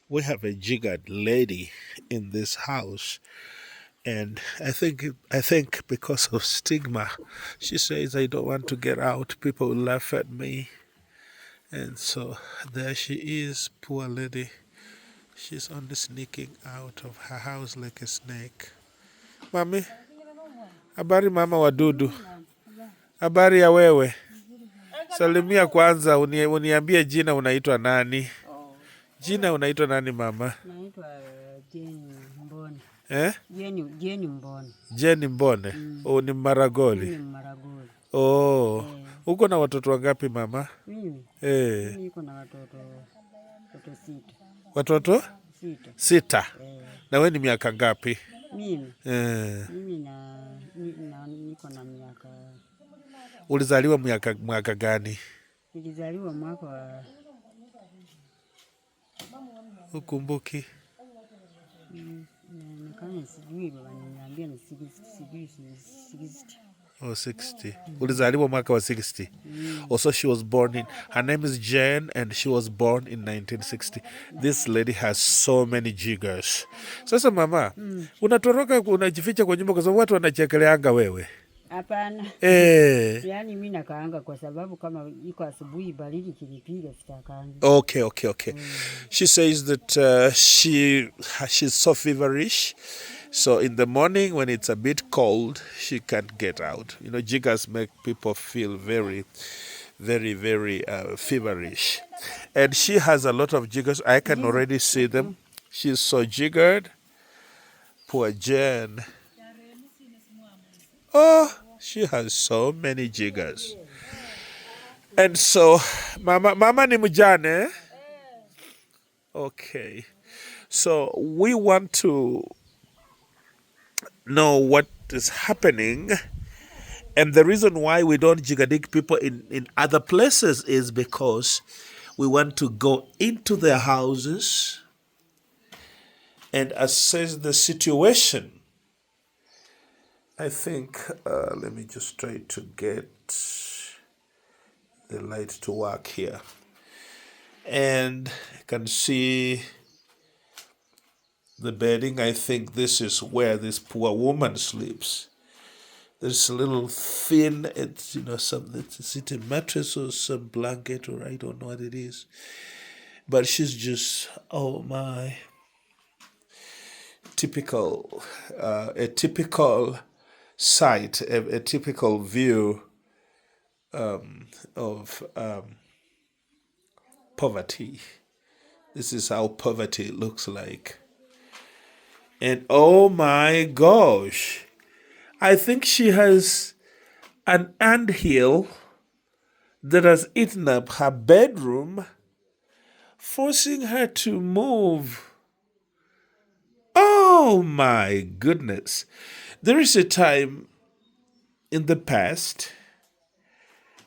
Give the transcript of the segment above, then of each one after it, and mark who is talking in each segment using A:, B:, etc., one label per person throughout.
A: we have a jiggered lady in this house, and I think because of stigma, she says I don't want to get out. People will laugh at me, and so there she is, poor lady. She's only sneaking out of her house like a snake. Mami, habari mama wadudu. Habari ya wewe. Salimia kwanza, uniambie jina unaitwa nani? Jina unaitwa nani mama?
B: Naitwa Jeni Mbone. Jeni Mbone.
A: Jeni Mbone. Oh, ni Maragoli.
B: Ni Maragoli.
A: Oh. Uko na watoto wangapi mama?
B: Mimi.
A: Mimi
B: niko na watoto sita.
A: Watoto? Sita. Na wewe ni miaka ngapi?
B: Mimi. Mimi niko na miaka.
A: Ulizaliwa mwaka gani?
B: Nilizaliwa mwaka wa
A: ukumbuki?
B: Kama sijui wananiambia ni 60.
A: Oh, 60. Ulizaliwa mwaka wa 60. Also, she was born in, her name is Jen, and she was born in 1960. This lady has so many jiggers. Sasa mama, unatoroka unajificha kwa nyumba kwa sababu watu wanachekeleanga wewe?
B: Hapana. Yaani mimi nakaanga kwa sababu kama iko asubuhi baridi kinipiga sitakaanga.
A: Okay. She says that she's so feverish. So in the morning when it's a bit cold, she can't get out. You know, jiggers make people feel very, very, very feverish. And she has a lot of jiggers. I can already see them. She's so jiggered. Poor Jen. Oh, she has so many jiggers. And so, mama ni mjane? Okay. So we want to know what is happening, and the reason why we don't jiggadig people in other places is because we want to go into their houses and assess the situation. I think, let me just try to get the light to work here. And you can see the bedding. I think this is where this poor woman sleeps. There's a little thin, it's a mattress or some blanket, or I don't know what it is. But she's just, oh my, a typical sight, a typical view of poverty. This is how poverty looks like. And oh my gosh, I think she has an anthill that has eaten up her bedroom, forcing her to move. Oh my goodness. There is a time in the past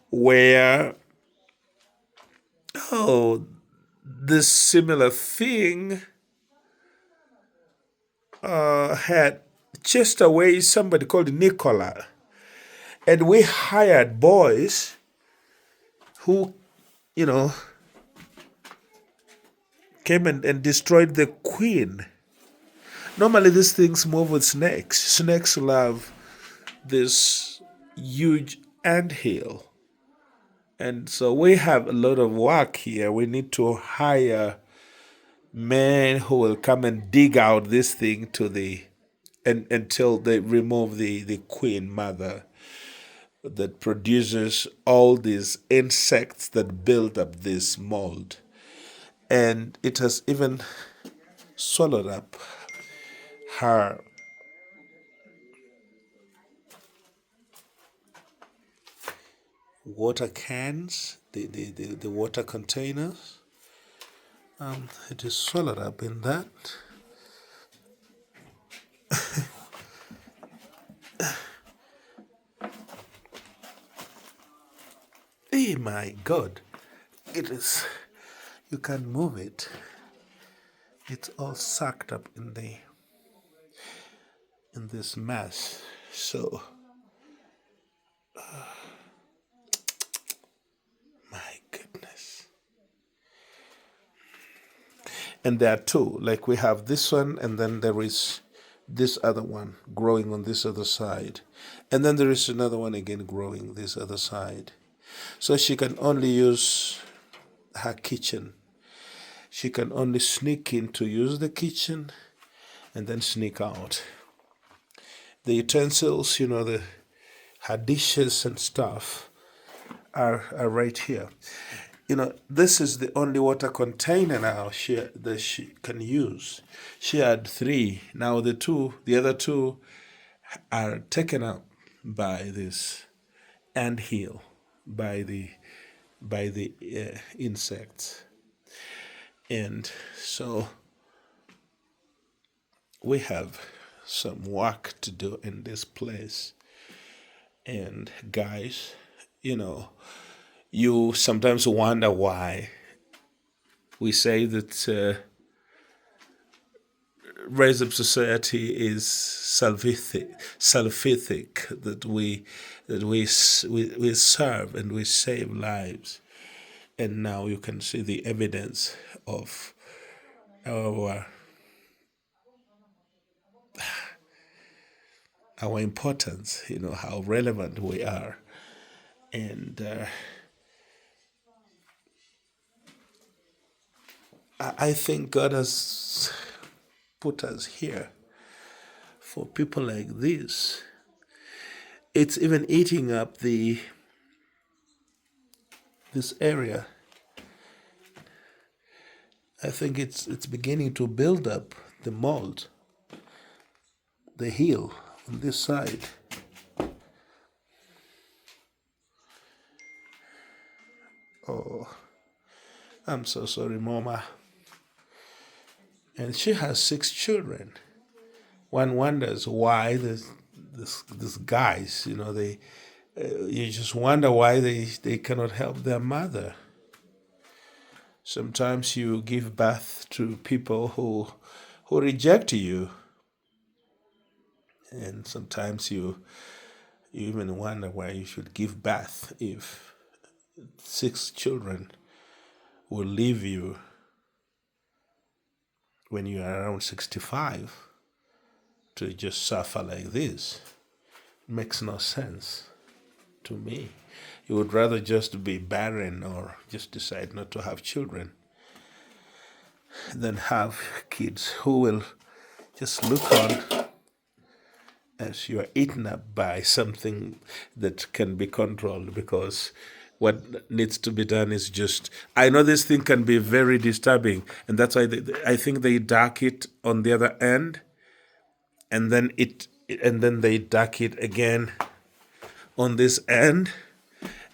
A: where, this similar thing had chased away somebody called Nicola. And we hired boys who, came and destroyed the queen. Normally these things move with snakes. Snakes love this huge anthill. And so we have a lot of work here. We need to hire men who will come and dig out this thing until they remove the queen mother that produces all these insects that build up this mold. And it has even swallowed up her water cans, the water containers. It is swallowed up in that. Oh my God, it is. You can't move it. It's all sucked up in this mess. So, my goodness. And there are two, like we have this one, and then there is this other one growing on this other side. And then there is another one again growing this other side. So she can only use her kitchen. She can only sneak in to use the kitchen and then sneak out. The utensils, her dishes and stuff are right here. This is the only water container now that she can use. She had 3. Now the other 2 are taken up by this anthill, by the insects. And so we have some work to do in this place. And guys, you sometimes wonder why we say that Rise Up Society is salvific, that we serve and we save lives. And now you can see the evidence of our importance, how relevant we are. And I think God has put us here for people like this. It's even eating up this area. I think it's beginning to build up the mold, the hill on this side. Oh, I'm so sorry, Mama. And she has 6 children. One wonders why these guys, you just wonder why they cannot help their mother. Sometimes you give birth to people who reject you. And sometimes you even wonder why you should give birth if 6 children will leave you when you are around 65 to just suffer like this. It makes no sense to me. You would rather just be barren or just decide not to have children than have kids who will just look on as you are eaten up by something that can be controlled, because what needs to be done is just, I know this thing can be very disturbing, and that's why I think they dark it on the other end, and then they dark it again on this end,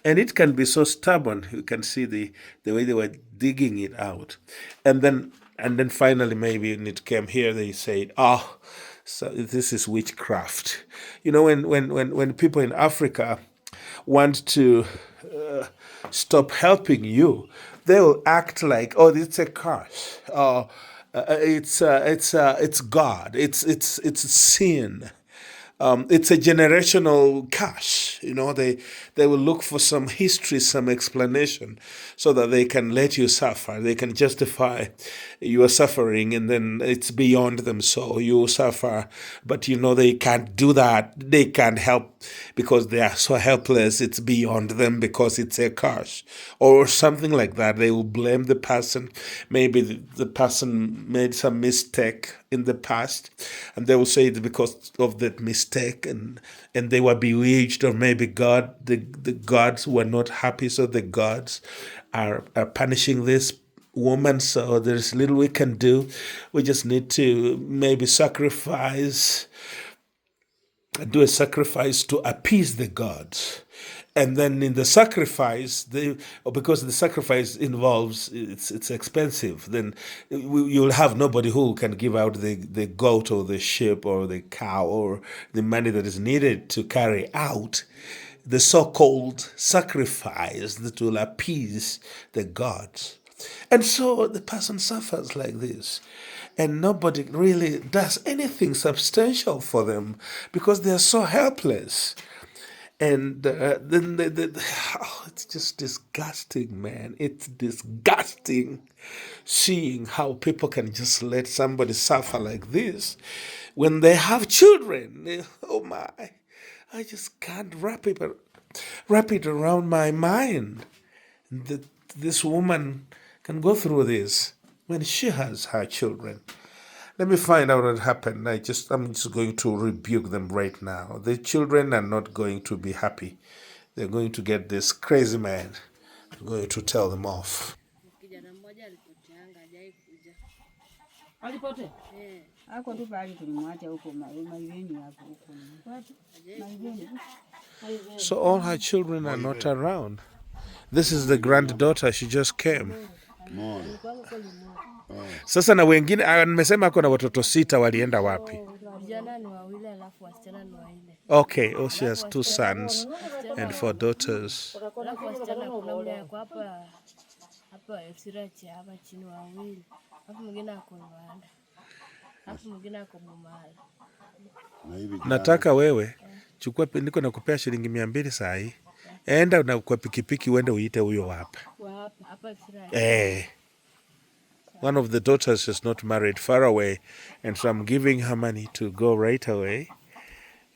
A: and it can be so stubborn. You can see the way they were digging it out, and then finally maybe when it came here, they said, "Oh, so this is witchcraft." When people in Africa want to stop helping you, they will act like, "Oh, it's a curse. Oh, it's God. It's sin. It's a generational curse." They will look for some history, some explanation, so that they can let you suffer. They can justify your suffering, and then it's beyond them, so you suffer. But they can't do that. They can't help because they are so helpless. It's beyond them because it's a curse or something like that. They will blame the person. Maybe the person made some mistake in the past, and they will say it's because of that mistake, and they were bewitched, or maybe the gods were not happy, so the gods are punishing this woman, so there's little we can do. We just need to maybe do a sacrifice to appease the gods. And then in the sacrifice, because the sacrifice involves, it's expensive, then you'll have nobody who can give out the goat or the sheep or the cow or the money that is needed to carry out the so-called sacrifice that will appease the gods. And so the person suffers like this, and nobody really does anything substantial for them because they are so helpless. And then it's just disgusting, man. It's disgusting seeing how people can just let somebody suffer like this when they have children. Oh my, I just can't wrap it around my mind that this woman can go through this when she has her children. Let me find out what happened. I'm just going to rebuke them right now. The children are not going to be happy. They're going to get this crazy man. I'm going to tell them off.
B: Kijana mmoja alipoteanga hajai kuja. Alipotea? Hako tu bali tulimwacha huko Maiveni hapo huko. Wapi? Maiveni.
A: So all her children are not around. This is the granddaughter. She just came. Sasa na wengine nimesema kuna watoto 6 walienda wapi?
B: Vijana ni 2 alafu wasichana ni 4.
A: Okay, she has 2 sons and 4 daughters.
B: Alafu wasichana kuna mmoja yuko hapa Efsirachi hapa chini 2. Alafu mwingine ako Rwanda. Alafu mwingine ako Bumala.
A: Nataka wewe chukua, niko nakupea shilingi 200 saa hii. Enda na kwa pikipiki uende uite huyo hapa.
B: Hapa Efsirachi.
A: One of the daughters is not married, far away, and so I'm giving her money to go right away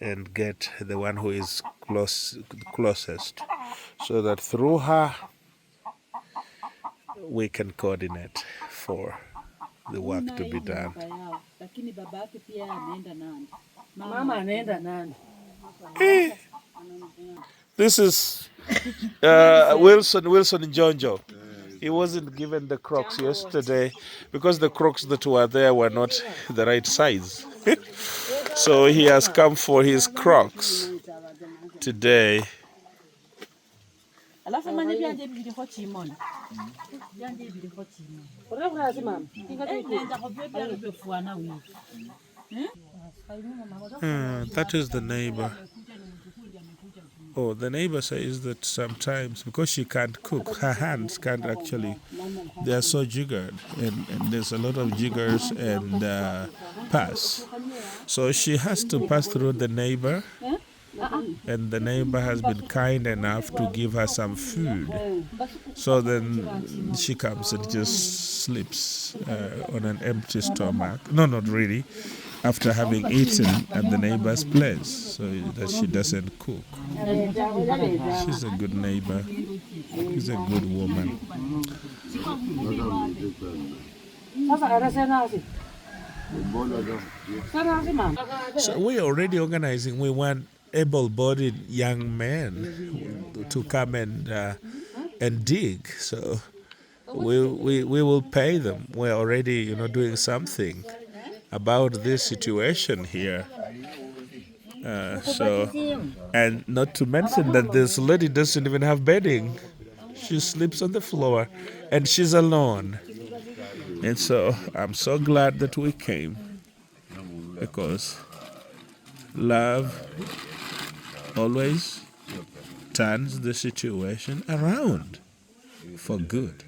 A: and get the one who is closest, so that through her we can coordinate for the work to be done. This is Wilson Njonjo. He wasn't given the Crocs yesterday because the Crocs that were there were not the right size. So he has come for his Crocs today. That is the neighbor. Oh, the neighbor says that sometimes, because she can't cook, her hands can't actually, they are so jiggered, and there's a lot of jiggers and pass. So she has to pass through the neighbor, and the neighbor has been kind enough to give her some food. So then she comes and just sleeps on an empty stomach. No, not really. After having eaten at the neighbor's place, so that she doesn't cook. She's a good neighbor. She's a good woman. So we're already organizing. We want able-bodied young men to come and dig. So we will pay them. We're already, doing something about this situation here. And not to mention that this lady doesn't even have bedding. She sleeps on the floor and she's alone. And so I'm so glad that we came, because love always turns the situation around for good.